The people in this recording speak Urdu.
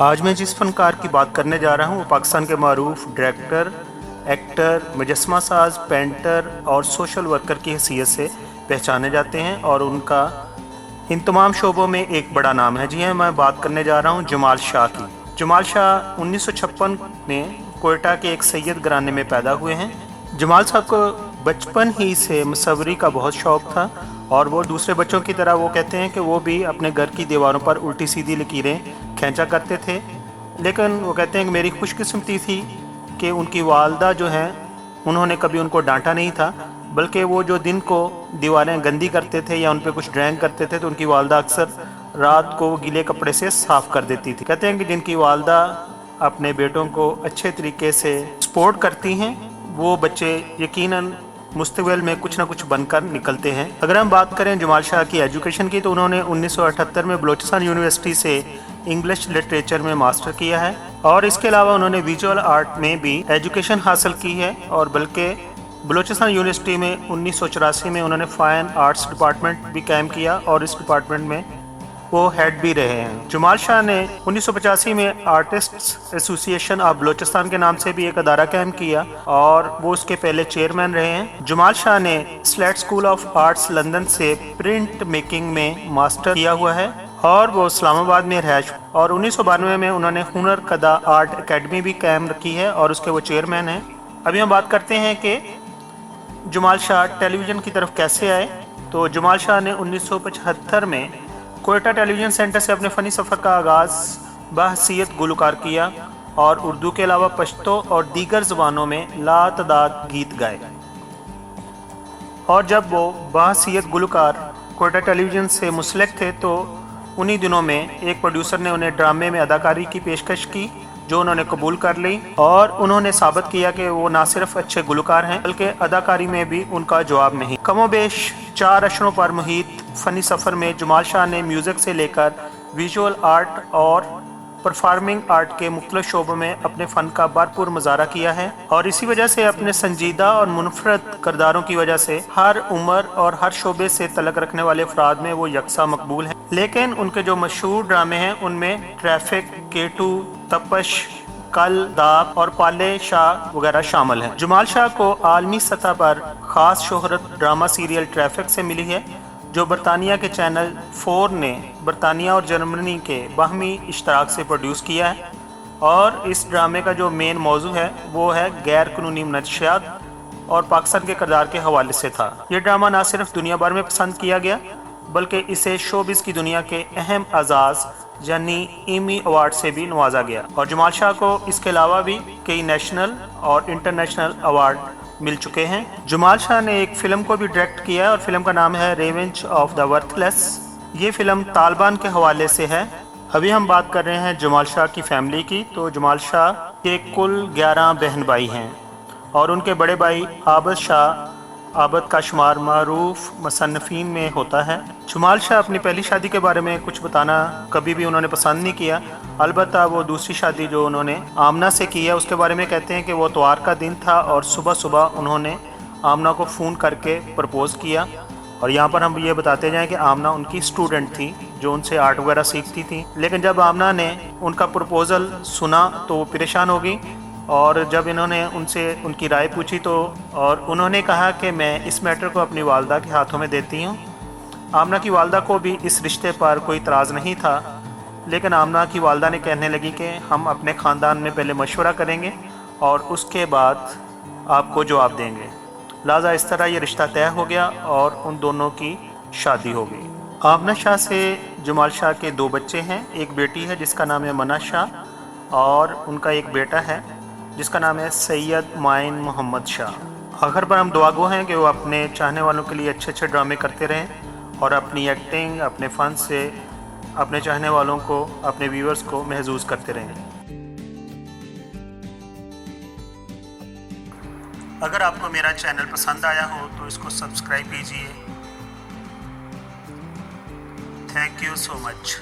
آج میں جس فنکار کی بات کرنے جا رہا ہوں وہ پاکستان کے معروف ڈائریکٹر، ایکٹر، مجسمہ ساز، پینٹر اور سوشل ورکر کی حیثیت سے پہچانے جاتے ہیں اور ان کا ان تمام شعبوں میں ایک بڑا نام ہے۔ جی ہاں، میں بات کرنے جا رہا ہوں جمال شاہ کی۔ جمال شاہ 1956 میں کوئٹہ کے ایک سید گھرانے میں پیدا ہوئے ہیں۔ جمال صاحب کو بچپن ہی سے مصوری کا بہت شوق تھا اور وہ دوسرے بچوں کی طرح وہ کہتے ہیں کہ وہ بھی اپنے گھر کی دیواروں پر الٹی سیدھی لکیریں کھینچا کرتے تھے، لیکن وہ کہتے ہیں کہ میری خوش قسمتی تھی کہ ان کی والدہ جو ہیں انہوں نے کبھی ان کو ڈانٹا نہیں تھا، بلکہ وہ جو دن کو دیواریں گندی کرتے تھے یا ان پہ کچھ ڈرائنگ کرتے تھے تو ان کی والدہ اکثر رات کو گیلے کپڑے سے صاف کر دیتی تھی۔ کہتے ہیں کہ جن کی والدہ اپنے بیٹوں کو اچھے طریقے سے سپورٹ کرتی ہیں وہ بچے یقیناً مستقبل میں کچھ نہ کچھ بن کر نکلتے ہیں۔ اگر ہم بات کریں جمال شاہ کی ایجوکیشن کی تو انہوں نے 1978 میں بلوچستان یونیورسٹی سے انگلش لٹریچر میں ماسٹر کیا ہے اور اس کے علاوہ انہوں نے ویژول آرٹ میں بھی ایجوکیشن حاصل کی ہے، اور بلکہ بلوچستان یونیورسٹی میں 1984 میں انہوں نے فائن آرٹس ڈپارٹمنٹ بھی قائم کیا اور اس ڈپارٹمنٹ میں وہ ہیڈ بھی رہے ہیں۔ جمال شاہ نے 1985 میں آرٹسٹس ایسوسی ایشن آف بلوچستان کے نام سے بھی ایک ادارہ قائم کیا اور وہ اس کے پہلے چیئرمین رہے ہیں۔ جمال شاہ نے slate school of arts London سے پرنٹ میکنگ میں ماسٹر کیا ہوا ہے اور وہ اسلام آباد میں رہائش، اور 1992 میں انہوں نے ہنر کدا آرٹ اکیڈمی بھی قائم رکھی ہے اور اس کے وہ چیئرمین ہیں۔ ابھی ہم بات کرتے ہیں کہ جمال شاہ ٹیلی ویژن کی طرف کیسے آئے۔ تو جمال شاہ نے 1975 میں کوئٹہ ٹیلی ویژن سینٹر سے اپنے فنی سفر کا آغاز بحیثیت گلوکار کیا اور اردو کے علاوہ پشتو اور دیگر زبانوں میں لاتعداد گیت گائے، اور جب وہ بحیثیت گلوکار کوئٹہ ٹیلی ویژن سے منسلک تھے تو انہی دنوں میں ایک پروڈیوسر نے انہیں ڈرامے میں اداکاری کی پیشکش کی جو انہوں نے قبول کر لی، اور انہوں نے ثابت کیا کہ وہ نہ صرف اچھے گلوکار ہیں بلکہ اداکاری میں بھی ان کا جواب نہیں۔ کم و بیش 4 اشروں پر محیط فنی سفر میں جمال شاہ نے میوزک سے لے کر ویژول آرٹ اور پرفارمنگ آرٹ کے مختلف شعبوں میں اپنے فن کا بھرپور مظاہرہ کیا ہے، اور اسی وجہ سے اپنے سنجیدہ اور منفرد کرداروں کی وجہ سے ہر عمر اور ہر شعبے سے تعلق رکھنے والے افراد میں وہ یکساں مقبول ہیں۔ لیکن ان کے جو مشہور ڈرامے ہیں ان میں ٹریفک، کیٹو، تپش، کل، داغ اور پالے شاہ وغیرہ شامل ہیں۔ جمال شاہ کو عالمی سطح پر خاص شہرت ڈرامہ سیریل ٹریفک سے ملی ہے جو برطانیہ کے چینل 4 نے برطانیہ اور جرمنی کے باہمی اشتراک سے پروڈیوس کیا ہے، اور اس ڈرامے کا جو مین موضوع ہے وہ ہے غیر قانونی منشیات اور پاکستان کے کردار کے حوالے سے تھا۔ یہ ڈرامہ نہ صرف دنیا بھر میں پسند کیا گیا بلکہ اسے شوبز کی دنیا کے اہم اعزاز یعنی ایمی ایوارڈ سے بھی نوازا گیا، اور جمال شاہ کو اس کے علاوہ بھی کئی نیشنل اور انٹرنیشنل ایوارڈ مل چکے ہیں۔ جمال شاہ نے ایک فلم کو بھی ڈائریکٹ کیا ہے اور فلم کا نام ہے ریونج آف دا ورتھ لیس۔ یہ فلم طالبان کے حوالے سے ہے۔ ابھی ہم بات کر رہے ہیں جمال شاہ کی فیملی کی۔ تو جمال شاہ کے کل 11 بہن بھائی ہیں اور ان کے بڑے بھائی عابد شاہ، عابد کا شمار معروف مصنفین میں ہوتا ہے۔ جمال شاہ اپنی پہلی شادی کے بارے میں کچھ بتانا کبھی بھی انہوں نے پسند نہیں کیا، البتہ وہ دوسری شادی جو انہوں نے آمنہ سے کی ہے اس کے بارے میں کہتے ہیں کہ وہ اتوار کا دن تھا اور صبح صبح انہوں نے آمنہ کو فون کر کے پرپوز کیا، اور یہاں پر ہم یہ بتاتے جائیں کہ آمنہ ان کی اسٹوڈنٹ تھی جو ان سے آرٹ وغیرہ سیکھتی تھی، لیکن جب آمنہ نے ان کا پرپوزل سنا تو وہ پریشان ہو گئی، اور جب انہوں نے ان سے ان کی رائے پوچھی تو اور انہوں نے کہا کہ میں اس میٹر کو اپنی والدہ کے ہاتھوں میں دیتی ہوں۔ آمنہ کی والدہ کو بھی اس رشتے پر کوئی اعتراض نہیں تھا، لیکن آمنہ کی والدہ نے کہنے لگی کہ ہم اپنے خاندان میں پہلے مشورہ کریں گے اور اس کے بعد آپ کو جواب دیں گے، لہٰذا اس طرح یہ رشتہ طے ہو گیا اور ان دونوں کی شادی ہو گئی۔ آمنہ شاہ سے جمال شاہ کے 2 بچے ہیں، ایک بیٹی ہے جس کا نام ہے منہ شاہ اور ان کا ایک بیٹا ہے جس کا نام ہے سید معین محمد شاہ۔ آخر پر ہم دعا گو ہیں کہ وہ اپنے چاہنے والوں کے لیے اچھے اچھے ڈرامے کرتے رہیں اور اپنی ایکٹنگ، اپنے فن سے اپنے چاہنے والوں کو، اپنے ویورز کو محظوظ کرتے رہیں۔ اگر آپ کو میرا چینل پسند آیا ہو تو اس کو سبسکرائب کیجیے۔ Thank you so much.